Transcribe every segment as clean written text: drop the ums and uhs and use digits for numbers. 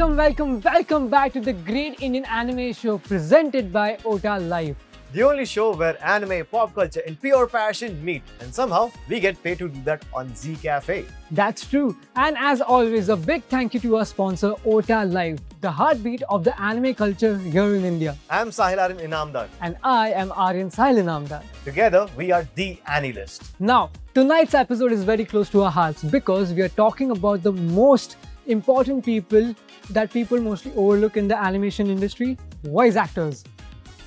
welcome back to the great Indian anime show presented by Ota Live. The only show where anime, pop culture, and pure passion meet, and somehow we get paid to do that on Z Cafe. That's true. And as always, a big thank you to our sponsor, Ota Live, the heartbeat of the anime culture here in India. I'm Sahil Aryan Inamdar. And I am Aryan Sahil Inamdar. Together, we are the Anilist. Now, tonight's episode is very close to our hearts because we are talking about the most important people that people mostly overlook in the animation industry, voice actors.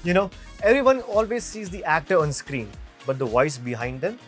You know, everyone always sees the actor on screen, but the voice behind them,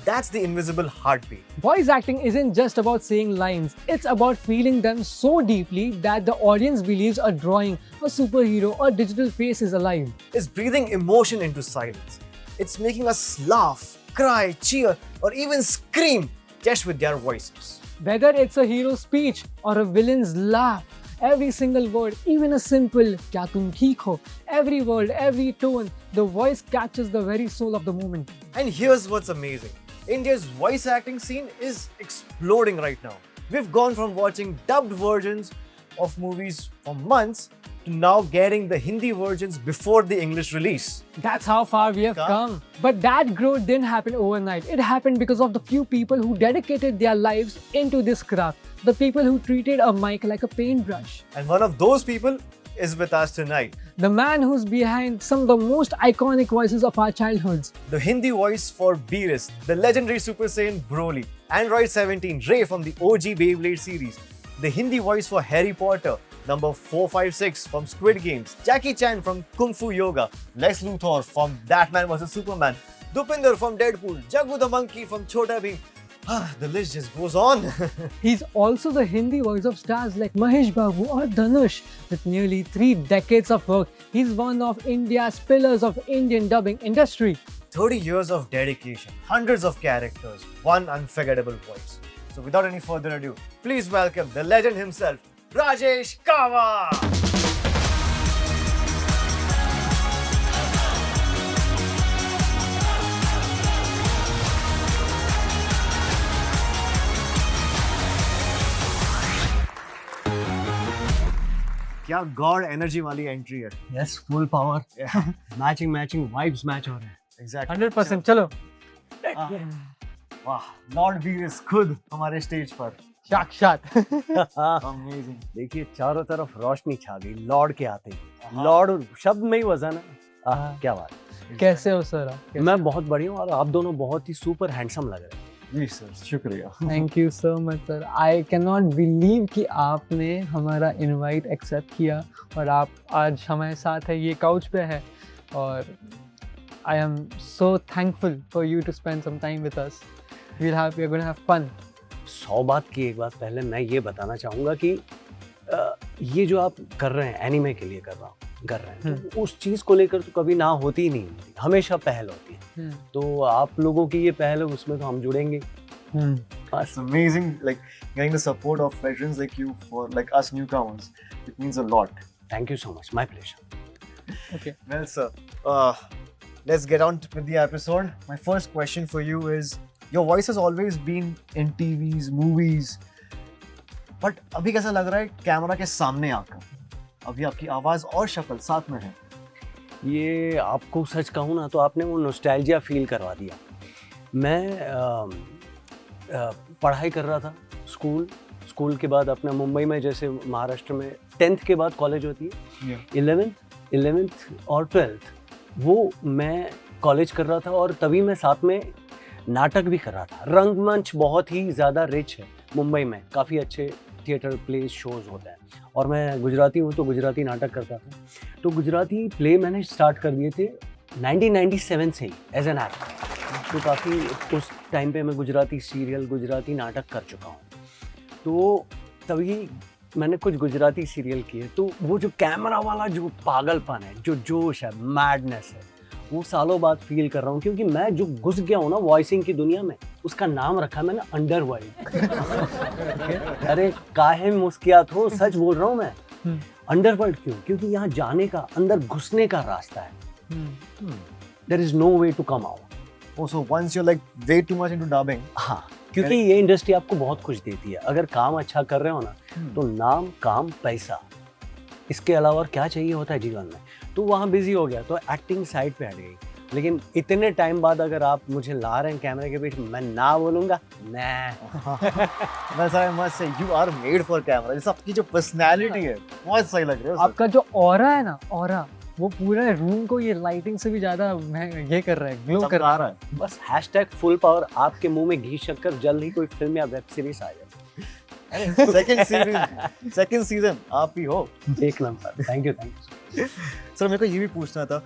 that's the invisible heartbeat. Voice acting isn't just about saying lines, it's about feeling them so deeply that the audience believes a drawing, a superhero, or digital face is alive. It's breathing emotion into silence. It's making us laugh, cry, cheer, or even scream just with their voices. Whether it's a hero's speech or a villain's laugh, every single word, even a simple "Kya tum theek ho," every word, every tone, the voice catches the very soul of the moment. And here's what's amazing. India's voice acting scene is exploding right now. We've gone from watching dubbed versions of movies for months to now getting the Hindi versions before the English release. That's how far we have come. But that growth didn't happen overnight. It happened because of the few people who dedicated their lives into this craft. The people who treated a mic like a paintbrush. And one of those people is with us tonight. The man who's behind some of the most iconic voices of our childhoods. The Hindi voice for Beerus, the legendary Super Saiyan Broly, Android 17, Ray from the OG Beyblade series, the Hindi voice for Harry Potter, number 456 from Squid Games, Jackie Chan from Kung Fu Yoga, Lex Luthor from Batman vs Superman, Dupinder from Deadpool, Jagu the Monkey from Chhota Bheem. The list just goes on. He's also the Hindi voice of stars like Mahesh Babu or Dhanush. With nearly 3 decades of work, he's one of India's pillars of Indian dubbing industry. 30 years of dedication, hundreds of characters, one unforgettable voice. So without any further ado, please welcome the legend himself, Rajesh Kawa! क्या God energy वाली entry है. Yes, full power. Matching vibes match हो रहे हैं. Exactly. 100%. चलो. वाह, Lord Beerus खुद हमारे स्टेज पर. साक्षात. अमेजिंग. देखिए चारों तरफ रोशनी छा गई लॉर्ड के आते ही. लॉर्ड शब्द में ही वजन है. क्या बात. कैसे हो सर आप? मैं बहुत बढ़िया हूँ और आप दोनों बहुत ही सुपर हैंडसम लग रहे हैं. जी सर, शुक्रिया. Thank you so much sir. I can not believe कि आपने हमारा इनवाइट एक्सेप्ट किया और आप आज हमारे साथ है, ये काउच पे है और I am so thankful for you to spend some time with us. We are gonna have fun. 100 बात की एक बात पहले मैं ये बताना चाहूँगा कि ये जो आप कर रहे हैं एनिमे के लिए कर रहे हैं तो उस चीज़ को लेकर तो कभी ना होती ही नहीं, हमेशा पहल होती है. तो आप लोगों की ये पहल है, उसमें तो हम जुड़ेंगे. It's amazing, like getting the support of veterans like you for like us newcomers. It means a lot. Thank you so much. My pleasure. Okay. Well, sir, let's get on with the episode. My first question for you is, your voice has always been in TVs, movies, but अभी कैसा लग रहा है camera के सामने आकर? अभी आपकी आवाज़ और शक्ल साथ में है. ये आपको सच कहूँ ना तो आपने वो नॉस्टैल्जिया फील करवा दिया. मैं पढ़ाई कर रहा था स्कूल के बाद अपना मुंबई में, जैसे महाराष्ट्र में 10th के बाद कॉलेज होती है, 11th और 12th वो मैं कॉलेज कर रहा था और तभी मैं साथ में नाटक भी कर रहा था. रंगमंच बहुत ही ज़्यादा रिच है मुंबई में, काफ़ी अच्छे थिएटर प्लेस शोज़ होते हैं और मैं गुजराती हूँ तो गुजराती नाटक करता था. तो गुजराती प्ले मैंने स्टार्ट कर दिए थे 1997 से ही एज एन एक्टर. तो काफ़ी उस टाइम पे मैं गुजराती सीरियल, गुजराती नाटक कर चुका हूँ. तो तभी मैंने कुछ गुजराती सीरियल किए. तो वो जो कैमरा वाला जो पागलपन है, जो जोश है, मैडनेस है, वो सालों बाद फील कर रहा हूँ क्योंकि मैं जो घुस गया हूँ ना वॉइसिंग की दुनिया में, उसका नाम रखा मैंने अंडरवर्ल्ड. अरे काहे मुस्कियात हो, सच बोल रहा हूँ मैं. अंडरवर्ल्ड क्यों? क्योंकि यहाँ जाने का, अंदर घुसने का रास्ता है. There is no way to come out. Oh, so once you're like way too much into dubbing, हाँ, क्योंकि ये इंडस्ट्री आपको बहुत कुछ देती है। अगर काम अच्छा कर रहे हो ना तो नाम, काम, पैसा, इसके अलावा और क्या चाहिए होता है जीवन में। तो वहाँ बिजी हो गया तो एक्टिंग साइड पे हट गई। लेकिन इतने टाइम बाद अगर आप मुझे ला रहे हैं कैमरे के बीच, मैं ना बोलूँगा ना। बस I must say you are made for camera. जैसे आपकी जो पर्सनालिटी है बहुत सही लग रही है। आपका जो ऑरा है ना, ऑरा, वो पूरा रूम को ये लाइटिंग से भी ज्यादा ये कर रहा है, ग्लो कर रहा है। बस #full power, आपके मुंह में घी शक्कर, जल्द ही कोई फिल्म या वेब सीरीज आ जाए। सेकंड सीजन आप ही हो। एक नंबर। थैंक यू सर मेरे को ये भी पूछना था,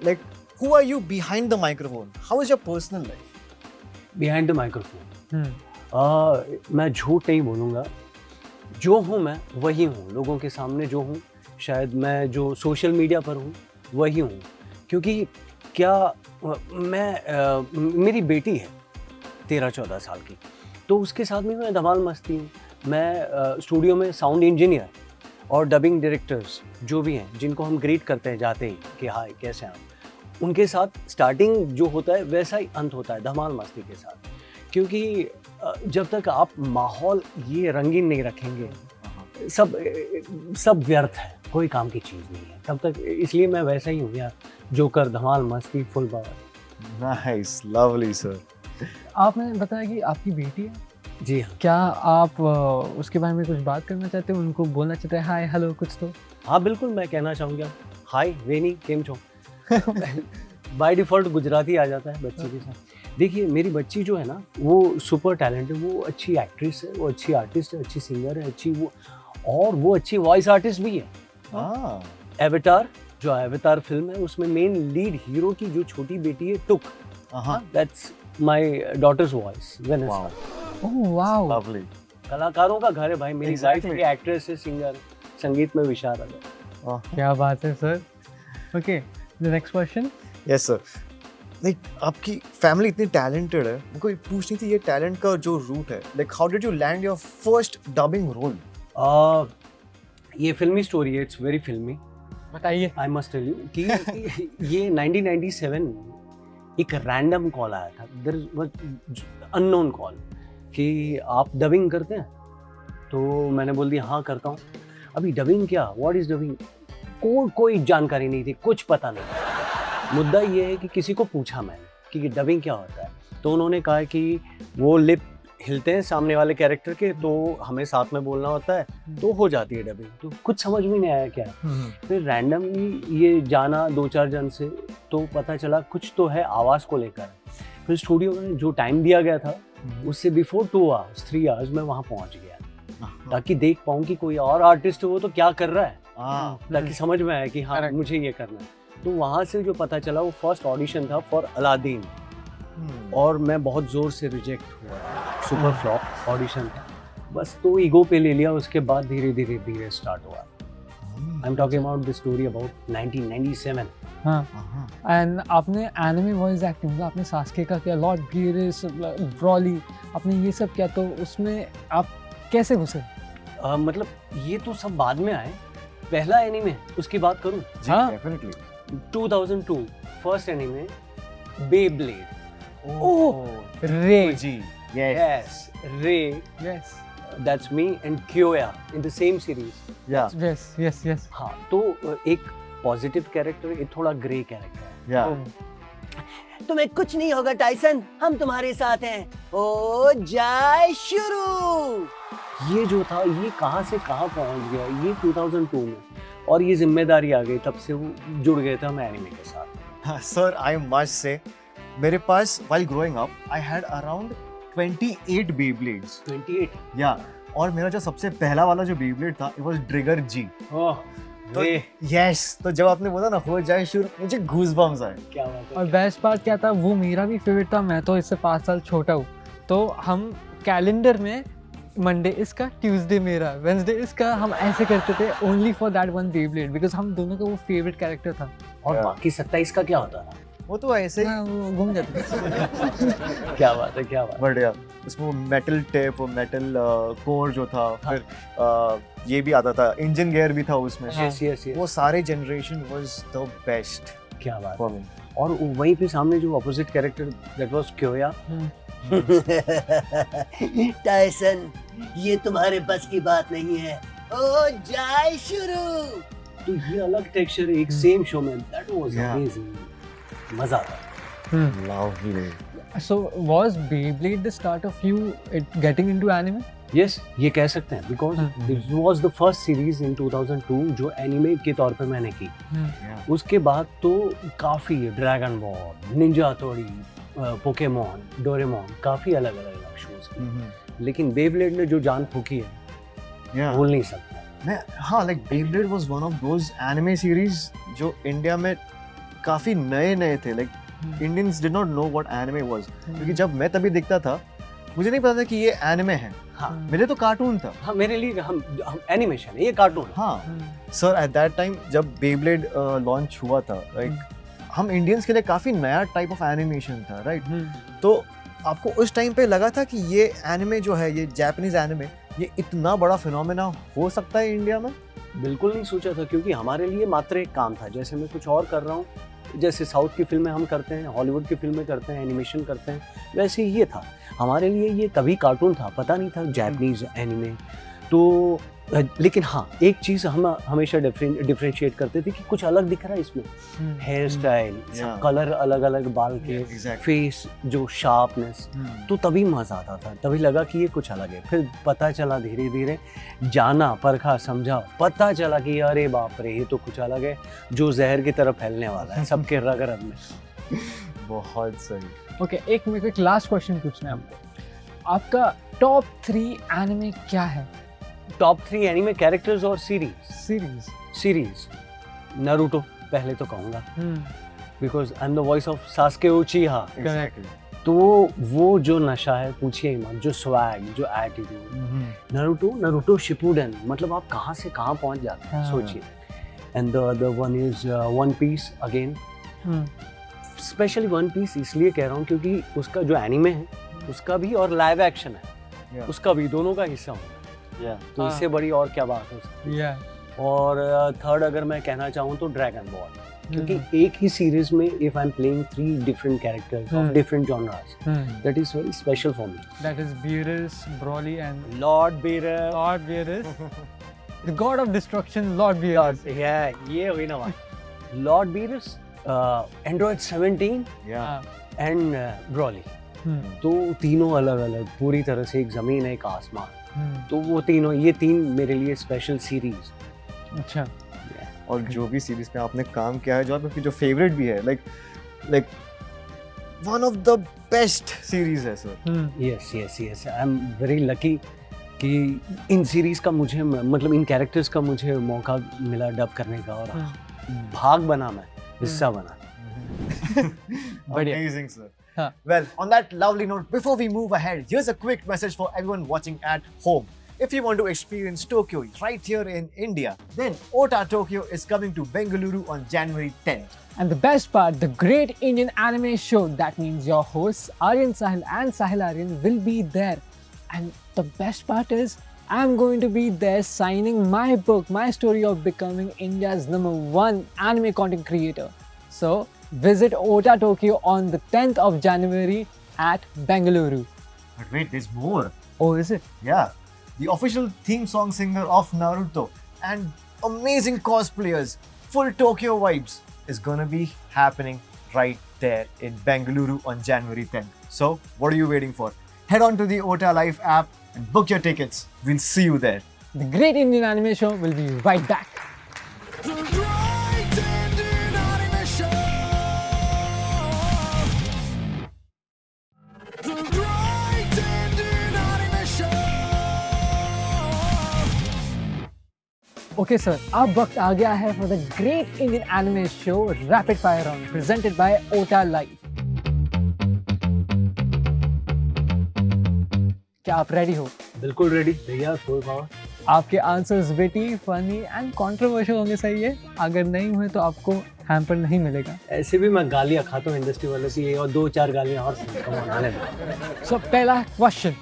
like who are you behind the microphone? How is your personal life? Behind the microphone. मैं झूठ नहीं बोलूँगा, जो हूँ मैं वही हूँ। लोगों के सामने जो हूँ, शायद मैं जो सोशल मीडिया पर हूँ वही हूँ। क्योंकि मेरी बेटी है 13-14 साल की, तो उसके साथ में मैं धमाल मस्ती हूँ। मैं स्टूडियो में साउंड इंजीनियर और डबिंग डायरेक्टर्स जो भी हैं, जिनको हम ग्रीट करते हैं जाते ही कि हाय कैसे हैं आप, उनके साथ स्टार्टिंग जो होता है वैसा ही अंत होता है धमाल मस्ती के साथ। क्योंकि जब तक आप माहौल ये रंगीन नहीं रखेंगे, सब व्यर्थ है, कोई काम की चीज़ नहीं है तब तक। इसलिए मैं वैसा ही हूँ यार, जोकर, धमाल मस्ती, full power. Nice, lovely sir. आपने बताया कि आपकी बेटी है। जी हाँ। क्या आप उसके बारे में कुछ बात करना चाहते हो, उनको बोलना चाहते हैं हाय हेलो कुछ तो? हाँ बिल्कुल, मैं कहना चाहूँगा हाय वेनी केम छो। बाय डिफ़ॉल्ट गुजराती आ जाता है बच्चे के साथ। देखिए मेरी बच्ची जो है ना, वो सुपर टैलेंट है, वो अच्छी एक्ट्रेस है, वो अच्छी आर्टिस्ट है, अच्छी सिंगर है, वो अच्छी वॉइस आर्टिस्ट भी है। एवेटार, जो एवेटार फिल्म है, उसमें मेन लीड हीरो की जो छोटी बेटी है टुक, that's my daughter's voice, Vanessa. Oh wow, lovely. कलाकारों का घर है भाई। मेरी वाइफ भी एक्ट्रेस है, सिंगर, संगीत में विशारद है। क्या बात है sir. Okay, the next question. Yes sir. Like आपकी फैमिली इतनी टैलेंटेड है, मुझको पूछनी थी ये टैलेंट का जो रूट है, like how did you land your first dubbing role? ये फिल्मी स्टोरी है, इट्स वेरी फिल्मी। बताइए। आई मस्ट टेल यू कि ये 1997 एक रैंडम कॉल आया था, देयर वाज अननोन कॉल कि आप डबिंग करते हैं? तो मैंने बोल दिया हाँ करता हूँ। अभी डबिंग क्या, व्हाट इज डबिंग, कोई जानकारी नहीं थी, कुछ पता नहीं। मुद्दा ये है कि किसी को पूछा मैंने कि डबिंग क्या होता है, तो उन्होंने कहा कि वो लिप हिलते हैं सामने वाले कैरेक्टर के, तो हमें साथ में बोलना होता है, तो हो जाती है डबिंग। तो कुछ समझ में नहीं आया क्या। फिर रैंडमली ये जाना 2-4 जन से, तो पता चला कुछ तो है आवाज़ को लेकर। फिर स्टूडियो में जो टाइम दिया गया था उससे बिफोर 3 आवर्स मैं वहाँ पहुँच गया, ताकि देख पाऊँ कि कोई और आर्टिस्ट वो तो क्या कर रहा है, ताकि समझ में आया कि हाँ मुझे ये करना है। तो वहाँ से जो पता चला, वो फर्स्ट ऑडिशन था फॉर अलादीन, और मैं बहुत ज़ोर से रिजेक्ट हुआ, सुपर फ्लॉप ऑडिशन था बस। तो ईगो पे ले लिया, उसके बाद धीरे धीरे स्टार्ट हुआ। आई am talking about the story about 1997। हाँ, एंड आपने एनिमे वॉइस एक्टिंग, मतलब आपने सास्के का किया, लॉर्ड बीरिस, ब्रॉली, आपने ये सब किया, तो उसमें आप कैसे घुसे? मतलब ये तो सब बाद में आए। पहला एनिमे उसकी बात करूं? हाँ definitely. 2002 first anime Beyblade. Oh Ray ji, yes Ray, yes, that's me and Kyoya in the same series. Yeah yes yes yes. हाँ, तो एक पॉजिटिव कैरेक्टर, एक थोड़ा ग्रे कैरेक्टर है। या तुम्हें कुछ नहीं होगा टाइसन, हम तुम्हारे साथ हैं, ओ जाए शुरू। ये जो था, ये कहाँ से कहाँ पहुँच गया, ये 2002 में, और ये जिम्मेदारी आ गई, तब से वो जुड़ गए थे हम एनिमे के साथ। सर आई मस्ट से, मेरे पास while growing up I had around 28 Beyblades. 28? Yeah, और मेरा जो सबसे पहला वाला जो बेब्लेड था, इट वाज ट्रिगर जी। ओह तो यस, तो जब आपने बोला ना हो जाए शुरू, मुझे गूज़बम्स आए। क्या बात है। और बेस्ट पार्ट क्या था, वो मेरा भी फेवरेट था। मैं तो इससे 5 साल छोटा हूँ, तो हम कैलेंडर में मंडे इसका, ट्यूसडे मेरा, वेंसडे इसका, हम ऐसे करते थे only for that one Beyblade, because हम दोनों का वो फेवरेट कैरेक्टर था। और बाकी 27 का क्या होता था? वो तो ऐसे ही हाँ, वो घूम जाते थे। क्या बात है, क्या बात। बढ़िया। उसमें वो मेटल टेप, वो मेटल कोर जो था, फिर ये भी आता था, इंजन गियर भी था उसमें। यस यस यस, वो सारे जनरेशन वाज द बेस्ट क्या बात फॉर है। मी। और वहीं पे सामने जो opposite character, that was Kyoya, Tyson, ये तुम्हारे बस की बात नहीं है। ओ जाए शुरू। तो ये अलग टेक्सचर एक सेम शो में, दैट वाज Yeah. अमेजिंग, मजा आता। Lovely. So was Beyblade the start of you getting into anime? Yes, ये कह सकते हैं, because this was the first series in 2002 जो एनिमे के तौर पे मैंने की। Yeah. उसके बाद तो काफ़ी ड्रैगन बॉल, निंजा हथौड़ी, पोकेमॉन, डोरेमॉन, काफ़ी अलग अलग शोज की, लेकिन बेब्लेड ने जो जान फूकी है Yeah. भूल नहीं सकते। मैं हाँ like Beyblade was one of those anime series जो इंडिया में काफी नए थे। Like Indians did not know what anime was, क्योंकि जब मैं तभी देखता था मुझे नहीं पता था कि ये एनिमे है। हाँ, मेरे तो कार्टून था। हाँ, मेरे लिए हम एनिमेशन है, ये कार्टून। हाँ सर, एट दैट टाइम जब बेब्लेड लॉन्च हुआ था, लाइक हम इंडियंस के लिए काफी नया टाइप ऑफ एनिमेशन था, राइट? तो आपको उस टाइम पे लगा था कि ये एनिमे जो है, ये जापानीज एनिमे, ये इतना बड़ा फिनोमेना हो सकता है इंडिया में? बिल्कुल नहीं सोचा था, क्योंकि हमारे लिए मात्र एक काम था। जैसे मैं कुछ और कर रहा हूँ, जैसे साउथ की फिल्में हम करते हैं, हॉलीवुड की फिल्में करते हैं, एनिमेशन करते हैं, वैसे ही ये था हमारे लिए। ये तभी कार्टून था, पता नहीं था जापानीज एनिमे। तो लेकिन हाँ, एक चीज़ हम हमेशा डिफरेंशिएट करते थे कि कुछ अलग दिख रहा है इसमें, हेयर स्टाइल, Yeah. कलर अलग अलग बाल के, Exactly. फेस जो शार्पनेस, तो तभी मजा आता था, तभी लगा कि ये कुछ अलग है। फिर पता चला धीरे धीरे, जाना, परखा, समझा, पता चला कि अरे बाप रे, ये तो कुछ अलग है जो जहर की तरह फैलने वाला है सबके रग रग में। बहुत सही। ओके, एक मेरे को एक लास्ट क्वेश्चन पूछना है आपको। आपका टॉप 3 एनिमे क्या है? टॉप 3 एनिमे कैरेक्टर्स और सीरीज नारुतो पहले तो कहूँगा, because I am the voice of Sasuke उचिहा। Exactly. तो वो जो नशा है पूछिए ही मत, जो स्वैग, जो एटीट्यूड, नारुतो शिपुडेन, मतलब आप कहाँ से कहाँ पहुँच जाते हैं, हाँ। सोचिए। And the other one is One Piece again. Specially One Piece इसलिए कह रहा हूँ क्योंकि उसका जो एनिमे है उसका भी और लाइव एक्शन है Yeah. उसका भी, दोनों का हिस्सा हूँ। तो हाँ। इससे बड़ी और क्या बात हो सकती है। और थर्ड अगर मैं कहना चाहूँ तो ड्रैगन बॉल, क्योंकि एक ही सीरीज में if I am playing 3 different characters of different genres, that is very special for me. That is Beerus, Broly and Lord Beerus, Lord Beerus, the god of destruction, Lord Beerus. ये हुई ना बात। Lord Beerus, Android 17 Yeah. And Broly, तो तीनों अलग अलग, पूरी तरह से एक जमीन एक आसमान। तो वो तीनों, ये 3 मेरे लिए स्पेशल सीरीज। अच्छा, और जो भी सीरीज में आपने काम किया है, जो आपकी जो फेवरेट भी है, like one of the best series है sir. Yes, I am very lucky कि इन सीरीज का मुझे, मतलब इन कैरेक्टर्स का मुझे मौका मिला डब करने का, और भाग बना, मैं हिस्सा बना। बढ़िया। Amazing, sir. Huh. Well, on that lovely note, before we move ahead, here's a quick message for everyone watching at home. If you want to experience Tokyo right here in India, then Ota Tokyo is coming to Bengaluru on January 10th. and the best part, the Great Indian Anime Show. That means your hosts Aryan Sahil and Sahil Aryan will be there. And the best part is, I'm going to be there signing my book, my story of becoming India's #1 anime content creator. So visit Ota Tokyo on the 10th of January at Bengaluru. But wait, there's more. Oh, is it? Yeah, the official theme song singer of Naruto and amazing cosplayers, full Tokyo vibes, is gonna be happening right there in Bengaluru on January 10th. So, what are you waiting for? Head on to the Ota Live app and book your tickets. We'll see you there. The Great Indian Anime Show will be right back. The Great Indian Anime Show. The Great Indian Anime Show. Okay, sir. अब वक्त आ गया है for the Great Indian Anime Show Rapid Fire Round presented by Ota Live. क्या आप ready हो? बिल्कुल ready भैया, full power. आपके answers witty, funny and controversial होंगे, सही है? अगर नहीं हुए तो आपको हैम्पर नहीं मिलेगा। ऐसे भी मैं गालियाँ खाता हूँ इंडस्ट्री वालों की, और 2-4 गालियाँ और सुनाने में। So पहला question,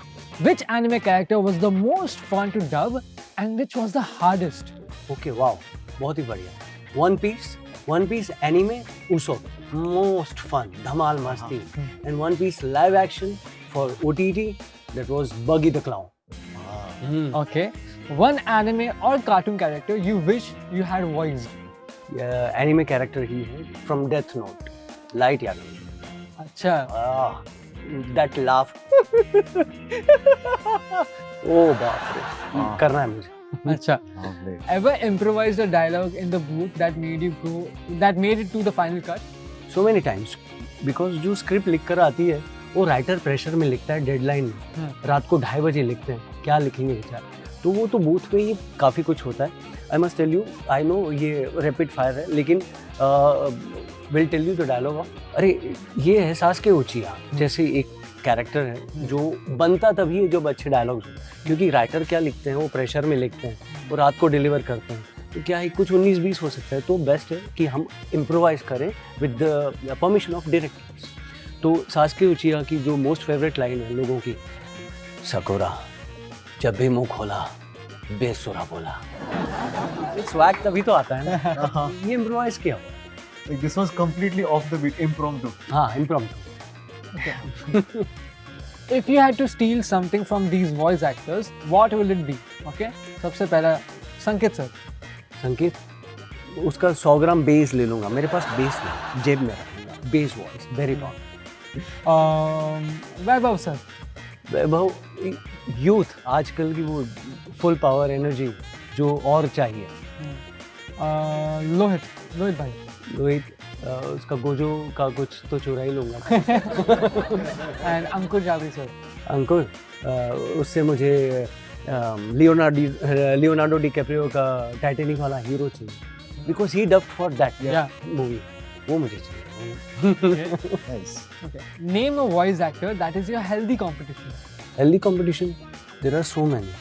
which anime character was the most fun to dub and which was the hardest? Okay, wow, बहुत ही बढ़िया। One Piece anime Usopp, most fun, धमाल मस्ती। And One Piece live action for OTT, that was Buggy the Clown. Okay. One anime or cartoon character you wish you had voiced. Anime character ही है from Death Note, Light Yagami. अच्छा. That laugh. Oh बाप रे, करना है मुझे. अच्छा. Ever improvised a dialogue in the booth that made it to the final cut? So many times, because जो script लिख कर आती है वो राइटर प्रेशर में लिखता है, डेडलाइन में. रात को 2:30 बजे लिखते हैं, क्या लिखेंगे बेचारा. तो वो तो बूथ में ही काफ़ी कुछ होता है. I must tell you, I know ये रैपिड फायर है, लेकिन will tell you the dialogue of, अरे ये है सासके उचिया जैसे एक कैरेक्टर है जो बनता तभी है जब अच्छे डायलॉग्स हो. क्योंकि राइटर क्या लिखते हैं, वो प्रेशर में लिखते हैं, वो रात को डिलीवर करते हैं. तो क्या है, कुछ 19-20 हो सकता है. तो बेस्ट है कि हम इम्प्रोवाइज करें with the permission of directors. तो सासके उचिया की जो मोस्ट फेवरेट लाइन है लोगों की, सकोरा जब भी मुंह खोला बेसुरा बोला. स्वैग तभी तो आता है ना. ये इम्प्रोवाइज किया. Like this was completely off the beat, impromptu. हाँ, impromptu. If you had to steal something from these voice actors, what will it be? Okay. सबसे पहला संकेत सर. संकेत, उसका 100 ग्राम बेस ले लूंगा. मेरे पास बेस नहीं, जेब में रखूंगा. Bass voice very top. Vaibhav sir. Vaibhav youth, आजकल की वो फुल पावर एनर्जी जो और चाहिए. लोहित भाई. लोहित, उसका गोजो का कुछ तो चुरा ही लूंगा. And Ankur Javed sir. अंकुर, उससे मुझे लियोनार्डो डिकैप्रियो का टाइटैनिक वाला हीरो चाहिए, because he dubbed for that movie. वो मुझे चाहिए. Nice. Okay. Name a voice actor that is your healthy competition. Healthy competition, there are so many.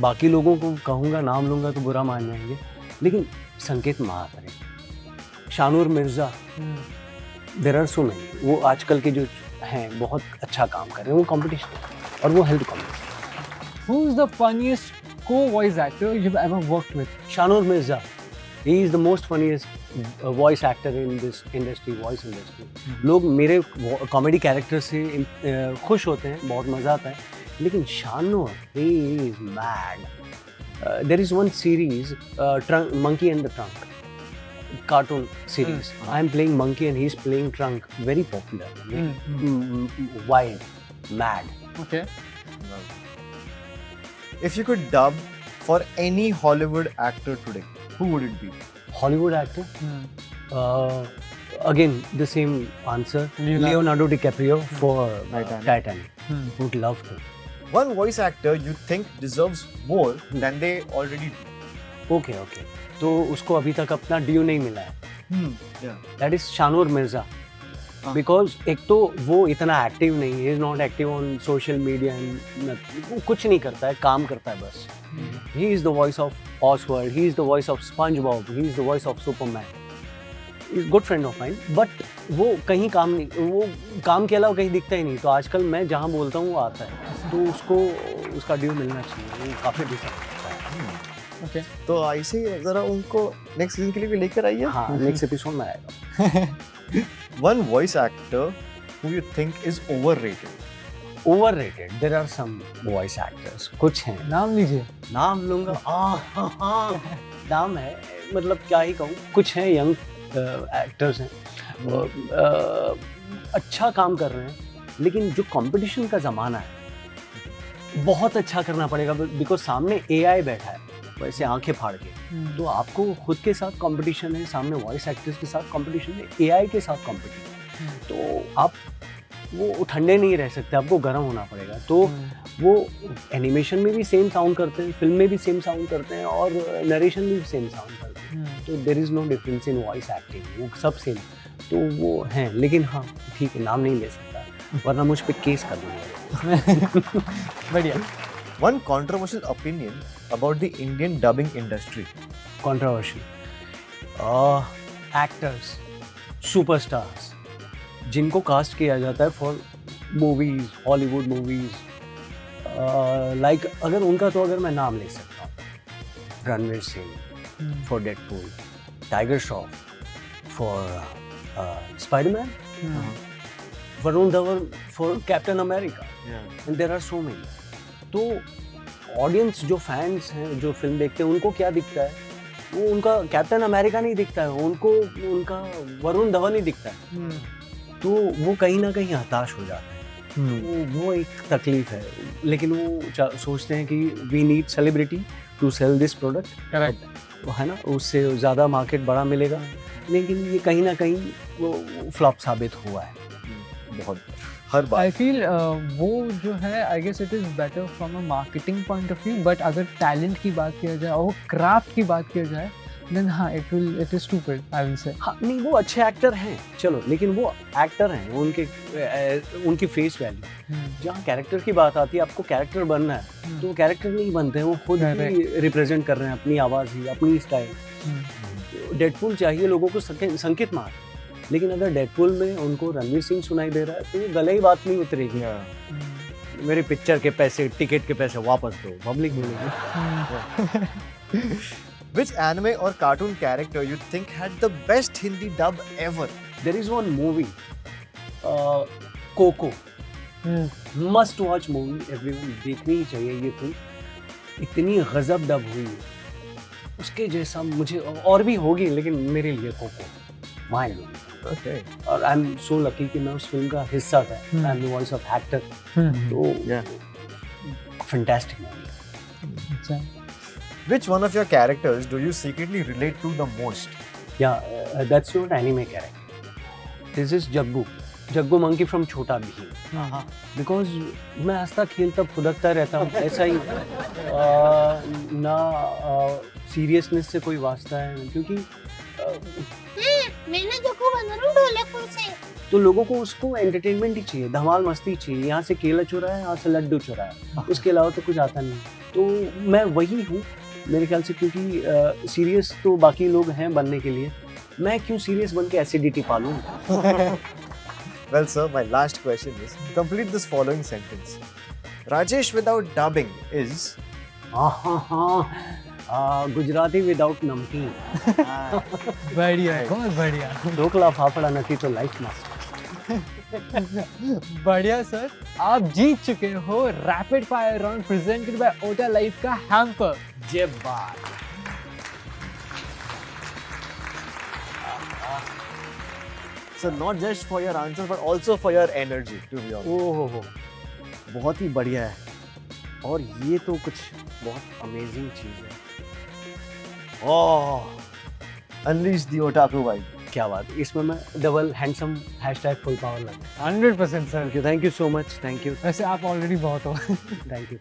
बाकी लोगों को कहूँगा, नाम लूँगा तो बुरा मान जाएंगे, लेकिन Sanket Mhatre, Shanoor Mirza, there are so many. वो आजकल के जो हैं बहुत अच्छा काम कर रहे हैं. वो कंपटीशन और वो healthy competition. Who is the funniest co-voice actor you've ever worked with? Shanoor Mirza, he is the most funniest voice actor in this industry, voice industry. लोग मेरे कॉमेडी कैरेक्टर से खुश होते हैं, बहुत मज़ा आता है, लेकिन Shanur, he is mad. There is one series, Monkey and the Trunk, cartoon series. I am playing Monkey and he is playing Trunk. Very popular, wild, mad. Okay. If you could dub for any Hollywood actor today, who would it be? Hollywood actor? Again, the same answer. Leonardo DiCaprio for Titanic. Would love to. One voice actor you think deserves more than they already do. Okay. तो उसको अभी तक अपना due नहीं मिला है. Yeah. That is Shanur Mirza. Because एक तो वो इतना एक्टिव नहीं है, is not active on social media, वो कुछ नहीं करता है, काम करता है बस. He is the voice of Oswald, he is the voice of sponge Bob, he is the voice of Superman. Is good friend of mine, but वो कहीं काम नहीं, वो काम के अलावा कहीं दिखता ही नहीं. तो आजकल मैं जहाँ बोलता हूँ वो आता है, तो उसको उसका ड्यू मिलना चाहिए. वो काफ़ी डिसर्व करता है. Okay. तो ऐसे जरा उनको नेक्स्ट सीजन के लिए भी लेकर आइए. हाँ, नेक्स्ट एपिसोड में आएगा. One voice actor who you think is overrated. Overrated. There are some voice actors. कुछ हैं. नाम लीजिए. नाम लूँगा. नाम है, मतलब क्या ही कहूँ. कुछ हैं यंग एक्टर्स हैं, अच्छा काम कर रहे हैं, लेकिन जो कंपटीशन का ज़माना है, बहुत अच्छा करना पड़ेगा, बिकॉज सामने AI बैठा है वैसे आंखें फाड़ के. तो आपको खुद के साथ कंपटीशन है, सामने वॉइस एक्टर्स के साथ कंपटीशन है, AI के साथ कंपटीशन. तो आप वो ठंडे नहीं रह सकते, आपको गर्म होना पड़ेगा. तो वो एनिमेशन में भी सेम साउंड करते हैं, फिल्म में भी सेम साउंड करते हैं, और नरेशन में भी सेम साउंड करते हैं. तो there is no difference in voice acting, वो सब सेम. तो वो हैं, लेकिन हाँ ठीक है, नाम नहीं ले सकता, वरना मुझ पे केस कर दूँगा. बढ़िया. One controversial opinion about the Indian dubbing industry. Controversial. Actors, superstars, जिनको कास्ट किया जाता है for movies, Hollywood movies, like अगर उनका, तो अगर मैं नाम ले सकता हूँ, Ranveer Singh for Deadpool, Tiger Shroff for Spiderman, Varun Dhawan for Captain America, Yeah. And there are so many. तो ऑडियंस जो फैंस हैं जो फिल्म देखते हैं उनको क्या दिखता है, वो उनका कैप्टन अमेरिका नहीं दिखता है, उनको उनका वरुण धवन ही दिखता है. तो वो कहीं ना कहीं हताश हो जाते हैं. वो एक तकलीफ है, लेकिन वो सोचते हैं कि we need celebrity to sell this product, correct. है ना, उससे ज़्यादा मार्केट बड़ा मिलेगा. लेकिन ये कहीं ना कहीं वो फ्लॉप साबित हुआ है. बहुत हर बार. आई फील वो जो है I guess it is better from a marketing point of view, but अगर टैलेंट की बात किया जाए और क्राफ्ट की बात किया जाए देन हाँ it is stupid I will say. हाँ नहीं, वो अच्छे एक्टर हैं चलो, लेकिन वो एक्टर हैं, उनकी फेस वैल्यू. जहाँ कैरेक्टर की बात आती है, आपको कैरेक्टर बनना है तो कैरेक्टर नहीं बनते हैं, वो खुद ही रिप्रेजेंट कर रहे हैं अपनी आवाज़ ही, अपनी स्टाइल. डेडपूल चाहिए लोगों को संकेत मार, लेकिन अगर डेडपूल में उनको रणवीर सिंह सुनाई दे रहा है तो ये गले ही बात नहीं उतरेगी. मेरे पिक्चर के पैसे, टिकट के पैसे वापस दो, पब्लिक मिलेगी. Which anime or cartoon character you think had the best Hindi dub ever? There is one movie, Coco. Must watch movie, everyone देखनी ही चाहिए ये फिल्म. इतनी गजब डब हुई है, उसके जैसा मुझे और भी होगी, लेकिन मेरे लिए कोको माइंड. Okay. और आई एम सो लकी कि मैं उस फिल्म का हिस्सा था. I am the voice of actor. तो fantastic movie. Which one of your characters do you secretly relate to the most? या that's not anime character, this is Jaggu monkey from छोटा Bhim. Because मैं हंसता खेलता फुदकता रहता हूँ, ऐसा ही ना सीरियसनेस से कोई वास्ता है, क्योंकि मैंने जग्गू बना रहा हूँ ढोलकपुर से. तो लोगों को उसको एंटरटेनमेंट ही चाहिए, धमाल मस्ती चाहिए. यहाँ से केला चुराया, यहाँ से लड्डू चुराया, उसके अलावा तो कुछ आता नहीं. तो मैं वही हूँ मेरे ख्याल से, क्योंकि सीरियस तो बाकी लोग हैं बनने के लिए, मैं क्यों सीरियस बन के acidity पालूं. Well, sir, my last question is complete this following sentence. Rajesh without dubbing is. Gujarati without नमकीन. बढ़िया, बहुत बढ़िया. ढोकला फाफड़ा नती तो लाइफ मस्त. बढ़िया सर, आप जीत चुके हो rapid fire round presented by ओटा लाइफ का हैम्पर. जय बात. So not just for your answers but also for your energy, to be honest. ओहो, बहुत ही बढ़िया है. और ये तो कुछ बहुत अमेजिंग चीज़ है. Oh, unleash the otaku vibe. क्या बात. इसमें मैं double handsome hashtag full power लगा. 100% sir. Thank you so much. Thank you. वैसे आप ऑलरेडी बहुत हो. Thank you.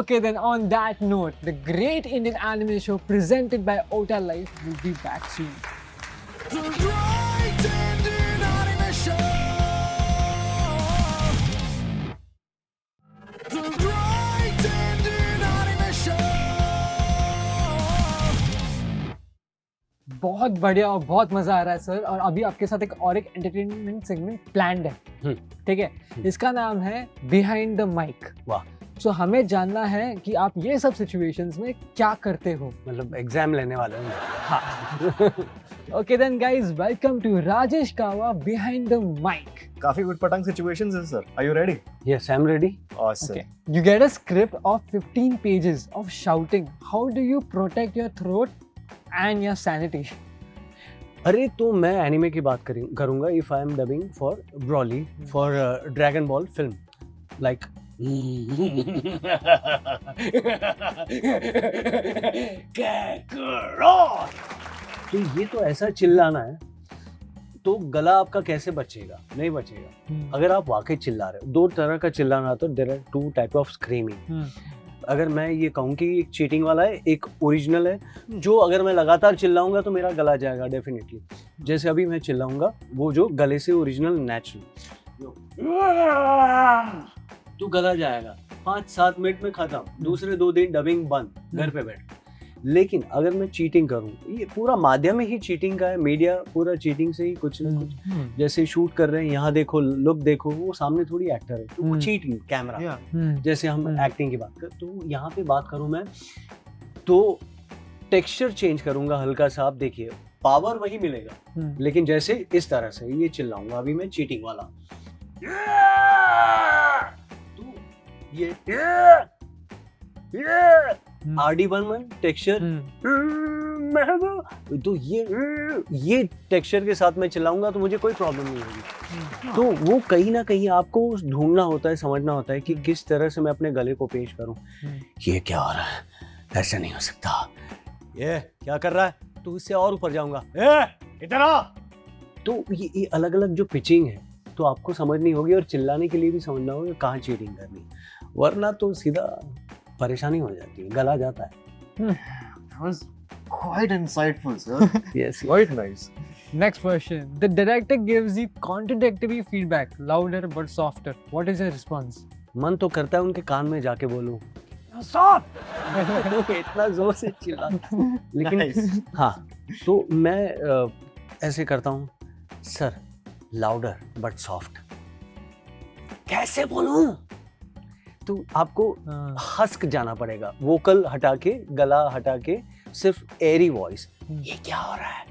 Okay, then on that note, the great Indian anime show presented by Ota Life will be back soon. The Great Indian Anime Show. The Great Indian Anime Show. बहुत बढ़िया और बहुत मजा आ रहा है sir. और अभी आपके साथ एक और एक एंटरटेनमेंट सेगमेंट प्लान्ड है. ठीक है, इसका नाम है बिहाइंड द माइक. वाह. सो हमें जानना है कि आप ये सब सिचुएशंस में क्या करते हो. मतलब एग्जाम लेने वाले हैं. Okay then guys, welcome to Rajesh Kawa Behind the Mic. काफी उटपटांग situations हैं, sir. Are you ready? Yes, I'm ready. Awesome. Okay. You get a script of 15 pages of shouting. How do you protect your throat and your sanity? अरे तो मैं anime की बात करूंगा. If I M dubbing for Broly for dragon ball film, like तो ये तो ऐसा चिल्लाना है, तो गला आपका कैसे बचेगा? नहीं बचेगा. अगर आप वाकई चिल्ला रहे हो, दो तरह का चिल्लाना, तो there are two type of screaming. अगर मैं ये कहूँ कि एक चीटिंग वाला है, एक ओरिजिनल है, जो अगर मैं लगातार चिल्लाऊंगा तो मेरा गला जाएगा डेफिनेटली. जैसे अभी मैं चिल्लाऊंगा, वो जो गले से ओरिजिनल नेचुरल, तो गला जाएगा. 5-7 मिनट में खत्म, दूसरे 2 दिन डबिंग बंद, घर पे बैठ. लेकिन अगर मैं चीटिंग करूँ, ये पूरा माध्यम ही चीटिंग का है, मीडिया पूरा चीटिंग से ही कुछ ना कुछ. जैसे शूट कर रहे हैं, यहाँ देखो, लुक देखो, वो सामने थोड़ी एक्टर है, तो वो चीटिंग कैमरा. जैसे हम एक्टिंग की बात कर, तो यहाँ पे बात करूँ मैं, तो टेक्सचर चेंज करूंगा हल्का सा. आप देखिए, पावर वही मिलेगा, लेकिन जैसे इस तरह से ये चिल्लाऊंगा. अभी मैं चीटिंग वाला, तो ये आरडी बर्मन टेक्सचर तो ये टेक्सचर के साथ मैं चिल्लाऊंगा तो मुझे कोई प्रॉब्लम नहीं होगी। तो वो कहीं ना कहीं आपको ढूंढना होता है, समझना होता है कि किस तरह से मैं अपने गले को पेश करूं। ये क्या हो रहा है, ऐसा नहीं हो सकता, ये क्या कर रहा है, तो इससे और ऊपर जाऊंगा, इधर आ। तो ये अलग अलग जो पिचिंग है तो आपको समझनी होगी, और चिल्लाने के लिए भी समझना होगा कहाँ चीटिंग करनी है, वरना तो सीधा परेशानी हो जाती है, गला जाता है। That was quite insightful, sir. Yes. Quite nice. Next question. The director gives you contradictory feedback, louder but softer. What is your response? मन तो करता है उनके कान में जाके बोलूं, इतना जोर से चिल्ला, लेकिन Nice. हाँ, तो मैं ऐसे करता हूँ, सर लाउडर बट सॉफ्ट। कैसे बोलूं? तो आपको हस्क जाना पड़ेगा, वोकल हटा के, गला हटा के, सिर्फ एरी वॉइस। ये क्या हो रहा है,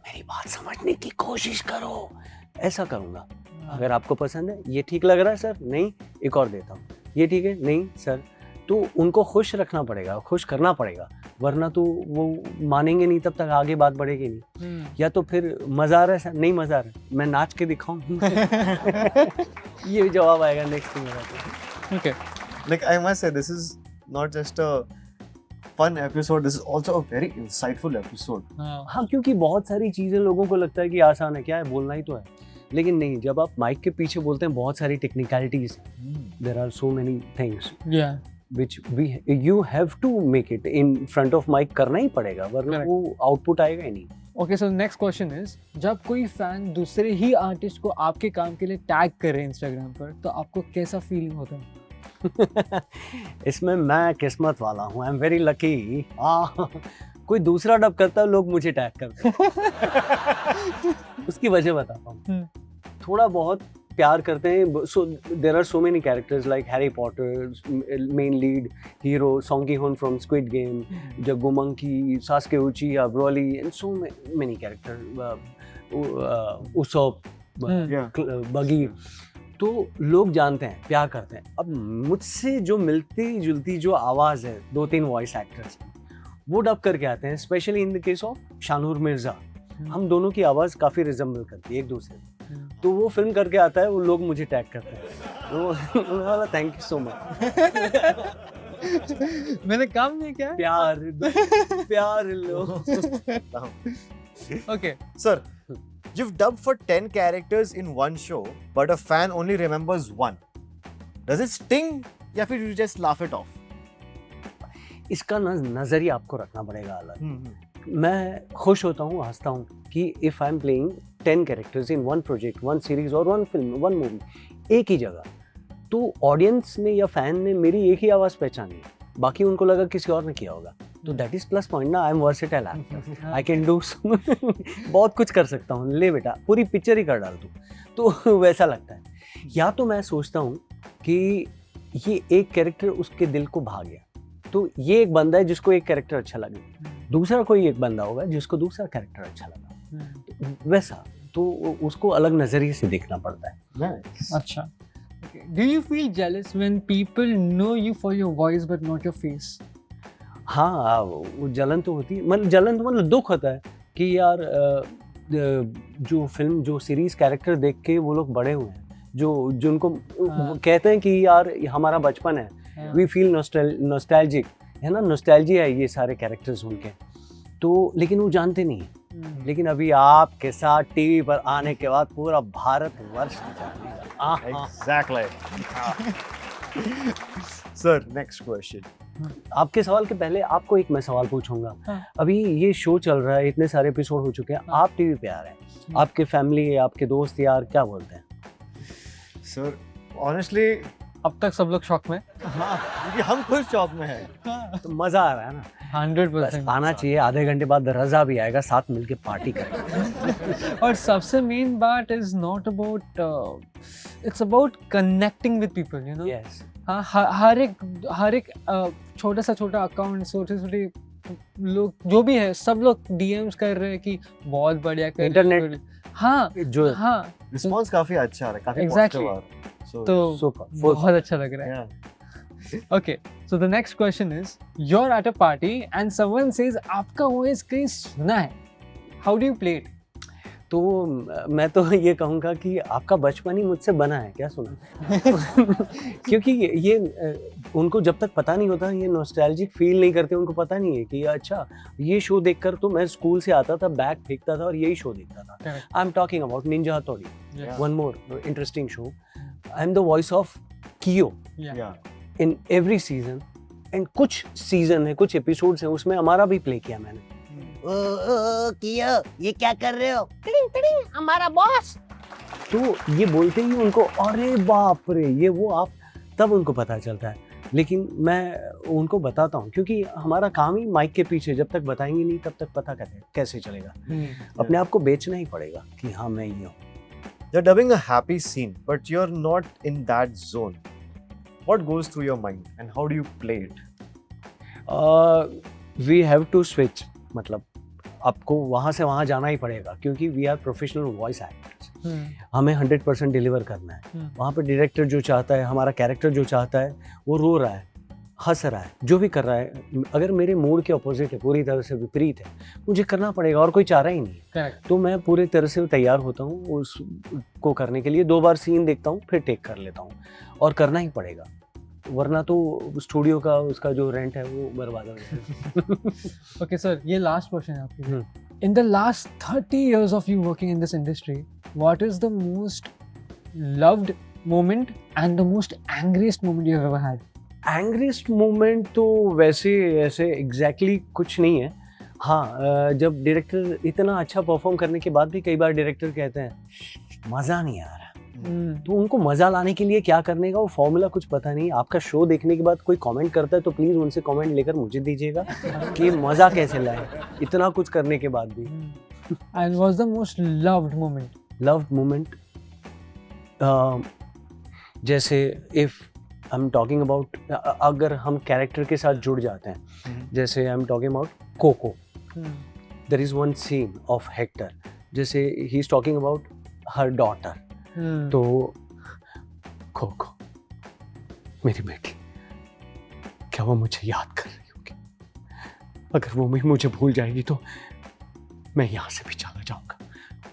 मेरी बात समझने की कोशिश करो, ऐसा करूंगा। अगर आपको पसंद है, ये ठीक लग रहा है सर, नहीं एक और देता हूँ, ये ठीक है, नहीं सर, तो उनको खुश रखना पड़ेगा, खुश करना पड़ेगा, वरना तो वो मानेंगे नहीं, तब तक आगे बात बढ़ेगी नहीं। या तो फिर मजा आ रहा है सर, नहीं मजा आ रहा है, मैं नाच के दिखाऊं। ये जवाब आएगा next thing. Okay. Like, I must say, this is not just a fun episode, this is also a very insightful episode. हाँ, क्योंकि बहुत सारी चीजें लोगों को लगता है कि आसान है, क्या है, बोलना ही तो है, लेकिन नहीं, जब आप माइक के पीछे बोलते हैं बहुत सारी technicalities, there are so many things Yeah. Which you have to make it in front of mic, करना ही पड़ेगा, वरना Correct. वो आउटपुट आएगा ही नहीं। Okay, so next question is, जब कोई फैन दूसरे ही आर्टिस्ट को आपके काम के लिए टैग करे इंस्टाग्राम पर, तो आपको कैसा फीलिंग होता है? इसमें मैं किस्मत वाला हूँ, आई एम वेरी लकी। कोई दूसरा डब करता है, लोग मुझे टैग करते हैं। उसकी वजह बताता हूँ, थोड़ा बहुत प्यार करते हैं। So there are so many characters like Harry Potter, main lead hero Seong Gihun from Squid Game, Jaggu monkey, Sasuke Uchiha, Broly, and so many character, Usopp, Yeah. Buggy. तो लोग जानते हैं, प्यार करते हैं। अब मुझसे जो मिलती जुलती जो आवाज़ है, 2-3 वॉइस एक्टर्स, वो डब करके आते हैं, specially in the case of Shanoor Mirza. हम दोनों की आवाज़ काफ़ी रिजेंबल करती है एक दूसरे से, तो वो फिल्म करके आता है, वो लोग मुझे टैग करते हैं, तो वाला थैंक यू सो मच। मैंने काम नहीं किया। प्यार लो। Okay. Sir, you've dubbed for 10 characters in one show, but a fan only remembers one. Does it sting, या फिर you just laugh it off? इसका नज़रिया आपको रखना पड़ेगा अलग। मैं खुश होता हूँ, हंसता हूँ कि if I am playing 10 characters in one project, one series और वन फिल्म, वन मूवी, एक ही जगह, तो ऑडियंस ने या फैन ने मेरी एक ही आवाज़ पहचानी, बाकी उनको लगा किसी और ने किया होगा, तो दैट इज़ प्लस पॉइंट ना। I am versatile actor, I can do बहुत कुछ कर सकता हूँ, ले बेटा पूरी पिक्चर ही कर डाल दूँ, तो वैसा लगता है। या तो मैं सोचता हूँ कि ये एक कैरेक्टर उसके दिल को भा गया, तो ये एक बंदा है जिसको एक कैरेक्टर अच्छा लगे, दूसरा कोई एक बंदा होगा जिसको दूसरा कैरेक्टर अच्छा लगा, वैसा तो उसको अलग नज़रिए से देखना पड़ता है। Nice. अच्छा। Okay. Do you feel jealous when people know you for your voice but not your face? हाँ, वो जलन तो होती है, मतलब जलन तो मतलब दुख होता है कि यार जो फिल्म जो सीरीज कैरेक्टर देख के वो लोग बड़े हुए हैं, जो जिनको कहते हैं कि यार हमारा बचपन है, वी फील नॉस्टैल्जिक, है ना, नॉस्टैल्जिया है ये सारे कैरेक्टर्स उनके, तो लेकिन वो जानते नहीं है। लेकिन अभी आपके साथ टीवी पर आने के बाद पूरा भारत वर्ष जानेगा। Exactly. Sir, next question. आपके सवाल के पहले आपको एक मैं सवाल पूछूंगा। अभी ये शो चल रहा है, इतने सारे एपिसोड हो चुके हैं, आप टीवी पे आ रहे हैं, आपके फैमिली, आपके दोस्त यार क्या बोलते हैं? Sir, honestly, अब तक सब लोग शॉक में। क्योंकि हम खुद शॉक में हैं। तो मजा आ रहा है ना? 100% आना चाहिए, आधे घंटे बाद रजा भी आएगा, साथ मिलके पार्टी करेंगे। और सबसे मेन बात is not about, it's about connecting with people, you know. Yes, हाँ, हर एक छोटा सा छोटा अकाउंट, छोटे छोटे लोग जो भी है, सब लोग डीएम्स कर रहे हैं कि बहुत बढ़िया कर, इंटरनेट। हाँ जो हाँ रिस्पॉन्स काफी अच्छा आ रहा है, काफी Exactly. पॉजिटिव आ रहा है. So, तो सुपर बहुत अच्छा लग रहा है. yeah. Okay, so the next question is, you're at a party and someone says आपका वॉइस कहीं सुना है. How do you play it? तो मैं तो ये कहूँगा कि आपका बचपन ही मुझसे बना है, क्या सुना? क्योंकि ये उनको जब तक पता नहीं होता, ये नॉस्टैल्जिक फील नहीं करते, उनको पता नहीं है कि अच्छा ये शो देखकर तो मैं स्कूल से आता था, बैग फेंकता था और यही शो देखता था. Correct. I am talking about Ninja हथौड़ी, Yeah. One more interesting show. I am the voice of कियो Yeah. In every season, and कुछ सीजन है, कुछ एपिसोड्स हैं उसमें हमारा भी प्ले किया मैंने. ओ किया ये क्या कर रहे हो? टिडिंग टिडिंग हमारा बॉस. तो ये बोलते ही उनको अरे बाप रे, ये वो आप, तब उनको पता चलता है. लेकिन मैं उनको बताता हूँ क्योंकि हमारा काम ही माइक के पीछे, जब तक बताएंगे नहीं तब तक पता कैसे चलेगा. अपने आप को बेचना ही पड़ेगा कि हाँ मैं ये हूँ. You're dubbing a happy scene, but you're not in that zone. What goes through your mind and how do you play it? We have to switch, मतलब आपको वहाँ से वहाँ जाना ही पड़ेगा क्योंकि we are professional voice actors. हमें 100% डिलीवर करना है. वहाँ पर डायरेक्टर जो चाहता है, हमारा कैरेक्टर जो चाहता है, वो रो रहा है, हंस रहा है, जो भी कर रहा है, अगर मेरे मूड के अपोजिट है, पूरी तरह से विपरीत है, मुझे करना पड़ेगा और कोई चारा ही नहीं है. Correct. तो मैं पूरी तरह से तैयार होता हूँ उसको करने के लिए. 2 बार सीन देखता हूँ, फिर टेक कर लेता हूँ और करना ही पड़ेगा, वरना तो स्टूडियो का उसका जो रेंट है वो बर्बाद हो जाएगा. Okay, sir, ये last question है आपके लिए. In the last 30 years of you working in this industry, what is the most loved moment and the most angriest moment you've ever had? Angriest moment तो वैसे ऐसे एग्जैक्टली कुछ नहीं है. हाँ, जब डायरेक्टर इतना अच्छा परफॉर्म करने के बाद भी कई बार डायरेक्टर कहते हैं मज़ा नहीं आ रहा, तो उनको मज़ा लाने के लिए क्या करने का वो फॉर्मूला कुछ पता नहीं. आपका शो देखने के बाद कोई कमेंट करता है तो प्लीज़ उनसे कमेंट लेकर मुझे दीजिएगा कि मज़ा कैसे लाए इतना कुछ करने के बाद भी. And what's the most loved moment? Loved moment जैसे if I am talking about, अगर हम कैरेक्टर के साथ जुड़ जाते हैं, जैसे I am talking about Coco, there is one scene of Hector, जैसे ही is talking about her daughter. तो कोको मेरी बेटी, क्या वो मुझे याद कर रही होगी? अगर वो मुझे भूल जाएगी तो मैं यहाँ से भी चला जाऊँगा.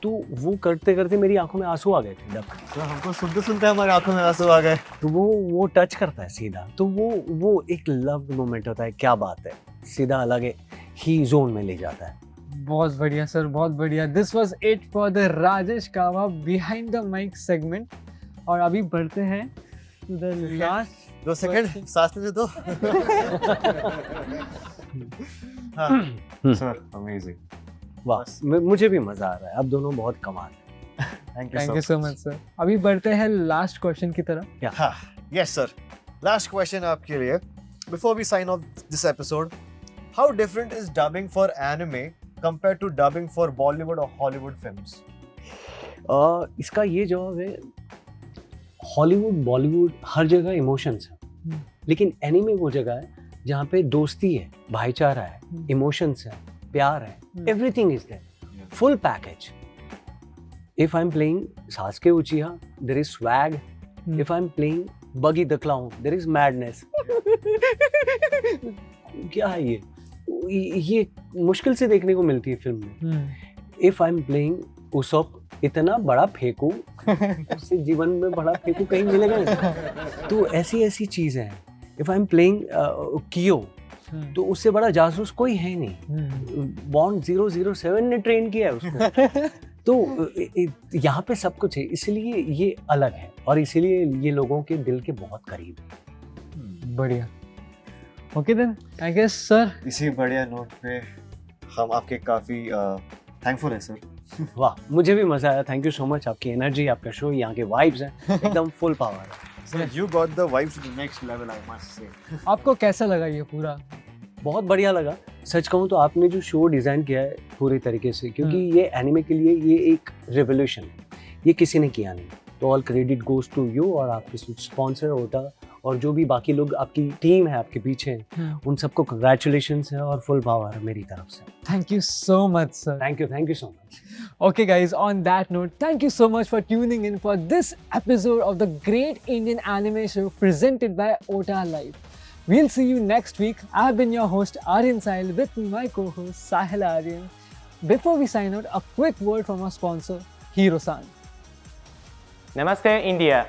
तो वो करते करते मेरी आंखों में आंसू आ गए थे. तो हमको सुनते सुनते हमारे आंखों में आंसू आ गए. तो वो टच करता है सीधा, तो वो एक लव्ड मोमेंट होता है. क्या बात है, सीधा अलग ही जोन में ले जाता है. बहुत बढ़िया सर, बहुत बढ़िया. This was it for the Rajesh कावा बिहाइंड द माइक सेगमेंट. और अभी बढ़ते हैं टू द लास्ट. 2 सेकंड सांस लेने दो. हाँ सर, अमेजिंग. वाह, मुझे भी मजा आ रहा है. अब दोनों बहुत कमाल है. Thank thank you so much sir. अभी बढ़ते हैं लास्ट क्वेश्चन की तरफ. हाँ, yes sir. Last question आपके लिए. Before we sign off this episode, how different is dubbing for anime compared to dubbing for Bollywood or Hollywood films? इसका ये जवाब है, हॉलीवुड बॉलीवुड हर जगह इमोशंस है, लेकिन एनीमे वो जगह है जहाँ पे दोस्ती है, भाईचारा है, इमोशंस है, प्यार है, everything is there, full package. If I am playing Sasuke Uchiha, there is swag. If I am playing Buggy the clown, there is madness. क्या है ये मुश्किल से देखने को मिलती है फिल्म में. इफ आई एम प्लेइंग उसप, इतना बड़ा फेंकू, उससे जीवन में बड़ा फेंकू कहीं मिलेगा नहीं. तो ऐसी चीजें हैं. इफ आई एम प्लेइंग कियो, तो उससे बड़ा जासूस कोई है नहीं. बॉन्ड 007 ने ट्रेन किया है उसको. तो यहाँ पे सब कुछ है, इसलिए ये अलग है और इसीलिए ये लोगों के दिल के बहुत करीब है. बढ़िया. Okay then, I guess sir इसी बढ़िया नोट पे हम आपके काफी थैंकफुल हैं सर. वाह, मुझे भी मजा आया. Thank you so much. आपकी एनर्जी, आपका शो, यहाँ के वाइब्स हैं एकदम फुल पावर है. Sir, you got the vibes to the next level, I must say. आपको कैसा लगा ये पूरा? बहुत बढ़िया लगा. सच कहूँ तो आपने जो शो डिज़ाइन किया है पूरी तरीके से, क्योंकि ये एनिमे के लिए ये एक रेवोल्यूशन है, ये किसी ने किया नहीं. तो all credit goes to you और आपके स्पॉन्सर ओटा और जो भी बाकी लोग आपकी टीम है आपके पीछे हैं, उन सबको कंग्रेचुलेशंस है और फुल पावर मेरी तरफ से। Thank you so much, sir. Thank you so much. Okay, guys, on that note, thank you so much for tuning in for this episode of the Great Indian Anime Show presented by OTA Live. We'll see you next week. I've been your host, Aryan Sahil, with my co host, Sahil Aryan. Before we sign out, a quick word from our sponsor, Hiro-san. नमस्ते India,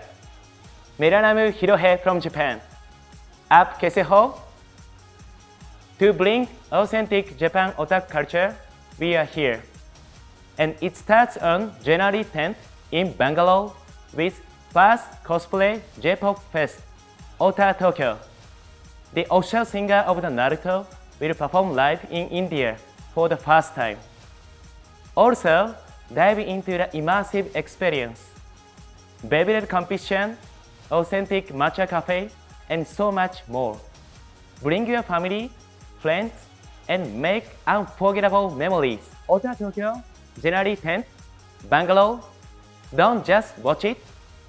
मेरा नाम hero है from Japan. आप कैसे हो? To bring authentic Japan otaku culture, we are here. And it starts on January 10th in Bangalore with first cosplay J-pop fest, Ota Tokyo. The official singer of the Naruto will perform live in India for the first time. Also, dive into the immersive experience. Beverage competition, authentic matcha cafe, and so much more. Bring your family, friends, and make unforgettable memories. Ota Tokyo, January 10th, Bangalore. Don't just watch it,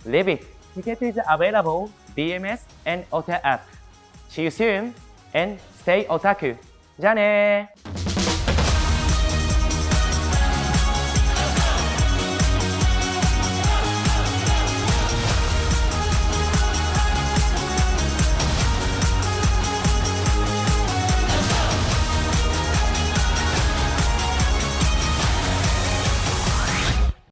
live it. Ticket is available BMS and Ota app. See you soon and stay otaku. じゃあねー。